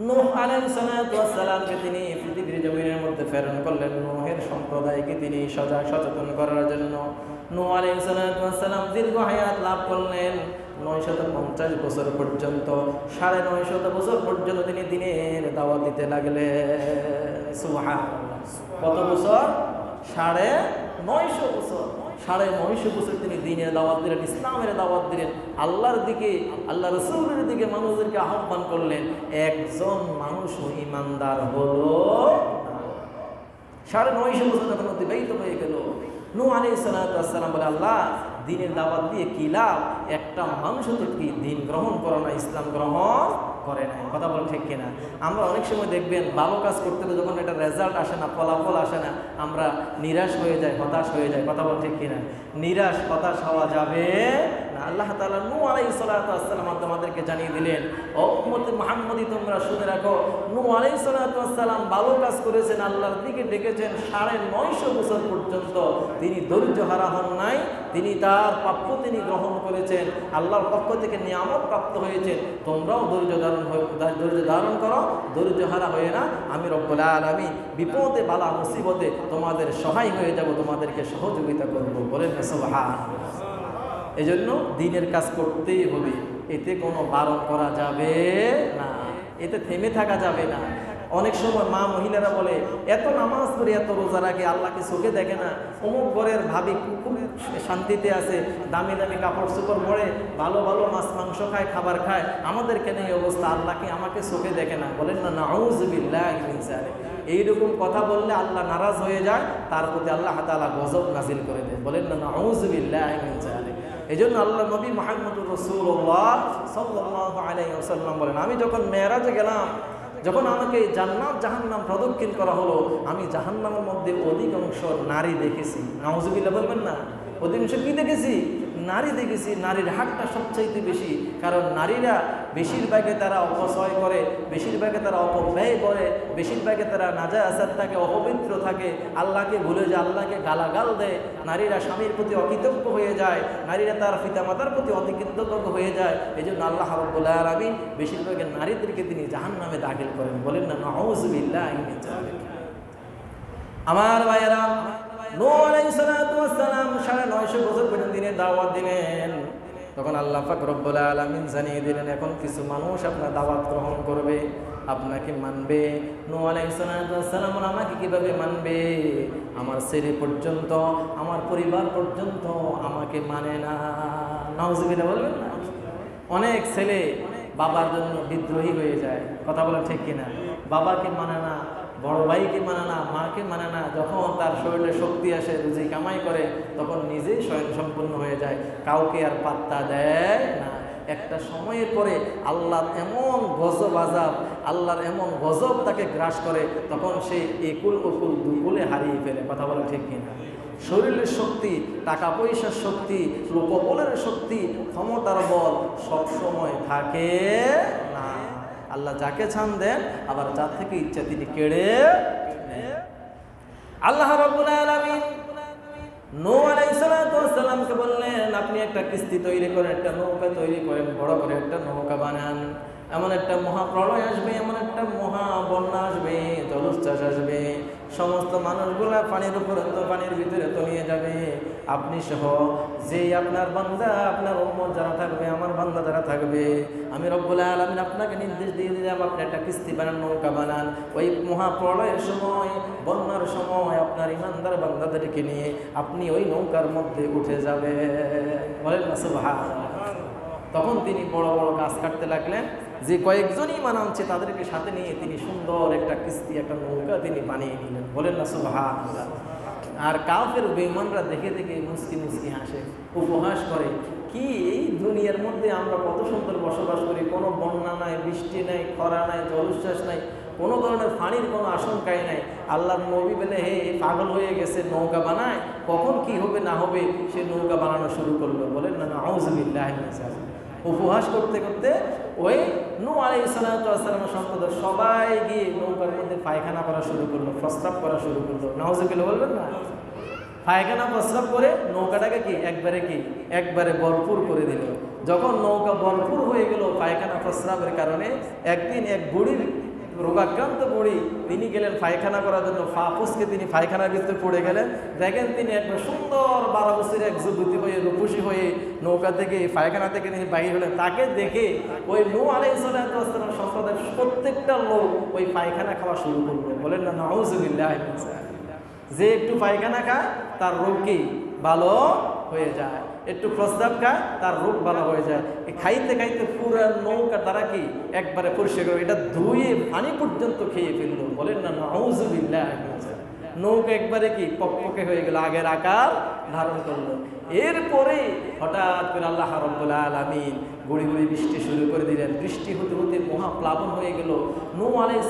নূহ আলাইহিস সালামকে তিনি পৃথিবীর জমিনের মধ্যে প্রেরণ করলেন নূহের সম্প্রদায়কে তিনি সচেতন করার জন্য। নূহ আলাইহিস সালাম দীর্ঘ হায়াত লাভ করলেন 950 বছর পর্যন্ত। 950 বছর পর্যন্ত তিনি দিনের দাওয়াত দিতে লাগলেন। সুবহানাল্লাহ। কত বছর? 950 বছর। 950 বছর তিনি দিনের দাওয়াত দিলেন, ইসলামের দাওয়াত দিলেন, আল্লাহর দিকে, আল্লাহ রাসূলের দিকে মানুষদেরকে আহ্বান করলেন। একজন মানুষও ঈমানদার হলো না। 950 বছর যখন অতিবাহিত হয়ে গেল, নূহ আলাইহিস সালাম বলে, আল্লাহ দিনের দাওয়াত দিয়ে কি লাভ? একটা মানুষও তো কি দিন গ্রহণ করে না, ইসলাম গ্রহণ করে না। কথা বলেন ঠিক কিনা? আমরা অনেক সময় দেখবেন ভালো কাজ করতে গেলে যখন এটা রেজাল্ট আসে না, ফলাফল আসে না, আমরা নিরাশ হয়ে যাই, হতাশ হয়ে যাই। কথা বলেন ঠিক কিনা? নিরাশ হতাশ হওয়া যাবে না। আল্লাহ তাআলা নূহ আলাইহিস সালাম আমাদেরকে জানিয়ে দিলেন, ও উম্মতে মুহাম্মদী তোমরা শুনে রাখো, নূহ আলাইহিস সালাম ভালো কাজ করেছেন, আল্লাহর দিকে ডেকেছেন, 950 বছর পর্যন্ত তিনি ধৈর্য হারা হন নাই। তিনি তার প্রাপ্য তিনি গ্রহণ করেছেন, আল্লাহর পক্ষ থেকে নিয়ামত প্রাপ্ত হয়েছেন। তোমরাও ধৈর্য ধারণ করো, ধৈর্য হারা হয়ে না। আমি রব্বুল আলামিন বিপদে বালা মুসিবতে তোমাদের সহায় হয়ে যাব, তোমাদেরকে সহযোগিতা করবো। বলেন সুবহানাল্লাহ। এই জন্য দিনের কাজ করতেই হবে, এতে কোনো বারণ করা যাবে না, এতে থেমে থাকা যাবে না। অনেক সময় মা মহিলারা বলে, এত নামাজ পড়ে এত রোজা রাখে, আল্লাহকে চোখে দেখে না। অমুক ঘরের ভাবি খুব শান্তিতে আছে, দামি দামি কাপড় চোপড় পরে, ভালো ভালো মাছ মাংস খায়, খাবার খায়, আমাদের কেন এই অবস্থা? আল্লাহকে আমাকে চোখে দেখে না। বলেন না নাউযুবিল্লাহি মিন যালিক। এইরকম কথা বললে আল্লাহ নারাজ হয়ে যায়, তার প্রতি আল্লাহ তাআলা গজব নাজিল করে দেয়। বলেন না নাউযুবিল্লাহি মিন যালিক। এই জন্য আল্লাহ নবী মুহাম্মদুর রাসূলুল্লাহ সাল্লাল্লাহু আলাইহি ওয়াসাল্লাম বলেন, আমি যখন মেরাজে গেলাম, যখন আমাকে জান্নাত জাহান্নাম প্রদক্ষিণ করা হলো, আমি জাহান্নামের মধ্যে অধিকাংশ নারী দেখেছি। নাউযুবিল্লাহ বলবেন না? অধিকাংশ কি দেখেছি? নারী দেখেছি। নারীর হাতটা সবচাইতে বেশি, কারণ নারীরা বেশিরভাগে তারা অপচয় করে, বেশিরভাগে তারা অপব্যয় করে, বেশিরভাগে তারা নাজায়াত থাকে, অপবিত্র থাকে, আল্লাহকে ভুলে যায়, আল্লাহকে গালাগাল দেয়। নারীরা স্বামীর প্রতি অকৃতজ্ঞ হয়ে যায়, নারীরা তার পিতামাতার প্রতি অকৃতজ্ঞ হয়ে যায়। এই জন্য আল্লাহ রাব্বুল আলামিন বেশিরভাগে নারীদেরকে তিনি জাহান্নামে দাখিল করেন। বলেন না নাউযুবিল্লাহি মিন যালিক। আমার ভাইয়েরা, নূহ আলাইহিস সালাম 950 বছর পর্যন্ত দিনের দাওয়াত দিলেন। তখন আল্লাহ পাক রব্বুল আলামিন জানিয়ে দিলেন, এখন কিছু মানুষ আপনার দাওয়াত গ্রহণ করবে, আপনাকে মানবে। নূহ আলাইহিস সালাম আমাকে কিভাবে মানবে? আমার ছেলে পর্যন্ত, আমার পরিবার পর্যন্ত আমাকে মানে না। নাউযুবিল্লাহ বলবেন না? অনেক ছেলে বাবার জন্য বিদ্রোহী হয়ে যায়। কথা বলা ঠিক কিনা? বাবাকে মানে না, বড় ভাইকে মানে না, মাকে মানে না। যখন তার শরীরে শক্তি আসে, রুজি কামাই করে, তখন নিজেই স্বয়ং সম্পূর্ণ হয়ে যায়, কাউকে আর পাত্তা দেয় না। একটা সময়ের পরে আল্লাহর এমন গজব আযাব, আল্লাহর এমন গজব তাকে গ্রাস করে, তখন সে একুল ওকুল দুকুলে হারিয়ে ফেলে। কথা বলা ঠিক কিনা? শরীরের শক্তি, টাকা পয়সার শক্তি, লোকবলের শক্তি, ক্ষমতার বল সবসময় থাকে না। আল্লাহ যাকে চান দেন, আবার যার থেকে ইচ্ছা তিনি কেড়ে নেন। আল্লাহ রাব্বুল আলামিন নূহ আলাইহিস সালামকে বললেন, আপনি একটা কিস্তি তৈরি করেন, একটা নৌকা তৈরি করেন, বড় করে একটা নৌকা বানান। এমন একটা মহাপ্রলয় আসবে, এমন একটা মহা বন্যা আসবে, জলোচ্ছ্বাস আসবে, সমস্ত মানুষগুলা পানির উপরে তো, পানির ভিতরে তো নিয়ে যাবে। আপনি সহ যেই আপনার বান্দা, আপনার উম্মত যারা থাকবে, আমার বান্দা যারা থাকবে, আমি রব্বুল আলামিন আপনাকে নির্দেশ দিয়ে দিলাম, আপনি একটা কিস্তি বানান, নৌকা বানান। ওই মহাপ্রলয়ের সময়, বন্যার সময় আপনার ইমানদার বান্দাদেরকে নিয়ে আপনি ওই নৌকার মধ্যে উঠে যাবে। বলেন না সুবহানাল্লাহ। তখন তিনি বড় বড় গাছ কাটতে লাগলেন, যে কয়েকজনই মানাচ্ছে তাদেরকে সাথে নিয়ে তিনি সুন্দর একটা কিস্তি, একটা নৌকা তিনি বানিয়ে নিলেন। বলেন না সুবহানাল্লাহ। আর কাফের বেঈমানরা দেখে দেখে মুস্কি মুস্কি হাসে, উপহাস করে, কি এই দুনিয়ার মধ্যে আমরা কত সুন্দর বসবাস করি, কোনো বন্যা নাই, বৃষ্টি নাই, খরা নাই, জলোচ্ছ্বাস নাই, কোনো ধরনের পানির কোনো আশঙ্কাই নাই। আল্লাহর নবী বলে, হে পাগল হয়ে গেছে, নৌকা বানায়, কখন কি হবে না হবে সে নৌকা বানানো শুরু করলো। বলেন না নাউযুবিল্লাহি মিন যালিক। উপহাস করতে করতে ওই নূহ আলাইহিস সালামের সম্প্রদায় সবাই গিয়ে নৌকার মধ্যে পায়খানা করা শুরু করলো, প্রস্রাব করা শুরু করলো। নাউযুবিল্লাহ বলবেন না? পায়খানা প্রস্রাব করে নৌকাটাকে একবারে ভরপুর করে দিল। যখন নৌকা ভরপুর হয়ে গেল পায়খানা প্রস্রাবের কারণে, একদিন এক বুড়ির রোগাক্রান্ত বুড়ি তিনি গেলেন পায়খানা করার জন্য, ফাফুসকে তিনি পায়খানার ভিতরে পড়ে গেলেন। দেখেন তিনি একটা সুন্দর 12 বছরের এক যুবতী হয়ে রূপসী হয়ে নৌকা থেকে পায়খানা থেকে তিনি বাইরে হলেন। তাকে দেখে ওই নূহ আলাইহিস সালাম সম্প্রদায়ের প্রত্যেকটা লোক ওই পায়খানা খাওয়া শুরু করলো। বলেন না নাউযুবিল্লাহ। যে একটু পায়খানা খায় তার রোগ কি ভালো হয়ে যায়, একটু প্রস্তাব খায় তার রোগ ভালো হয়ে যায়। খাইতে খাইতে পুরো নৌকা তারা কি একবারে পরিষ্কার করে এটা ধুয়ে পানি পর্যন্ত খেয়ে ফেললো। বলেন না নাউযুবিল্লাহ। নৌকা একবারে কি পকপকে হয়ে গেল, আগের আকার ধারণ করলো। এরপরে হঠাৎ করে আল্লাহ রাব্বুল আলামিন গুড়ি গুড়ি বৃষ্টি শুরু করে দিলেন। বৃষ্টি হতে হতে মহাপ্লাবন হয়ে গেল। নূহ আলাইহিস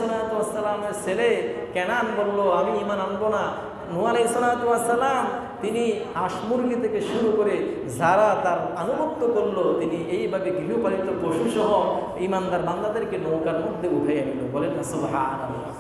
সালামের ছেলে কেনান বলল আমি ঈমান আনবো না। নূহ আলাইহিস সালাম তিনি হাঁস মুরগি থেকে শুরু করে যারা তার আনুগত্য করলো, তিনি এইভাবে গৃহপালিত পশু সহ ঈমানদার বান্দাদেরকে নৌকার মধ্যে উঠাইয়া নিল। বলেন না সুবহানাল্লাহ।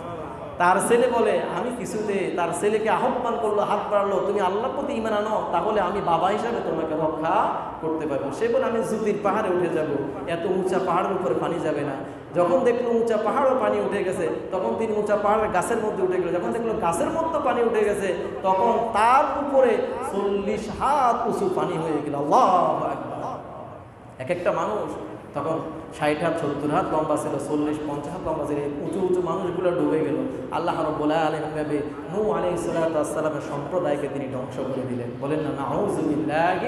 তার ছেলে বলে আমি কিছুতে, তার ছেলেকে আহ্বান করলো, হাত বাড়ালো, তুমি আল্লাহর প্রতি ঈমান আনো, তাহলে আমি বাবা হিসাবে তোমাকে রক্ষা করতে পারবো। সে বলে আমি জুতির পাহাড়ে উঠে যাব, এত উঁচা পাহাড়ের উপরে পানি যাবে না। যখন দেখলো উঁচা পাহাড়ও পানি উঠে গেছে, তখন তিনি উঁচা পাহাড়ের গাছের মধ্যে উঠে গেল। যখন দেখলো গাছের মধ্যে পানি উঠে গেছে, তখন তার উপরে 40 হাত উঁচু পানি হয়ে গেল। আল্লাহু আকবার। এক একটা মানুষ তখন 60 হাত 70 হাত লম্বা ছিল, 40-50 হাত লম্বা ছিল। উঁচু উঁচু মানুষগুলো ডুবে গেল। আল্লাহ রাব্বুল আলামিন নূহ আলাইহিস সালামের সম্প্রদায়কে তিনি ধ্বংস করে দিলেন। বলেন না নাউযুবিল্লাহি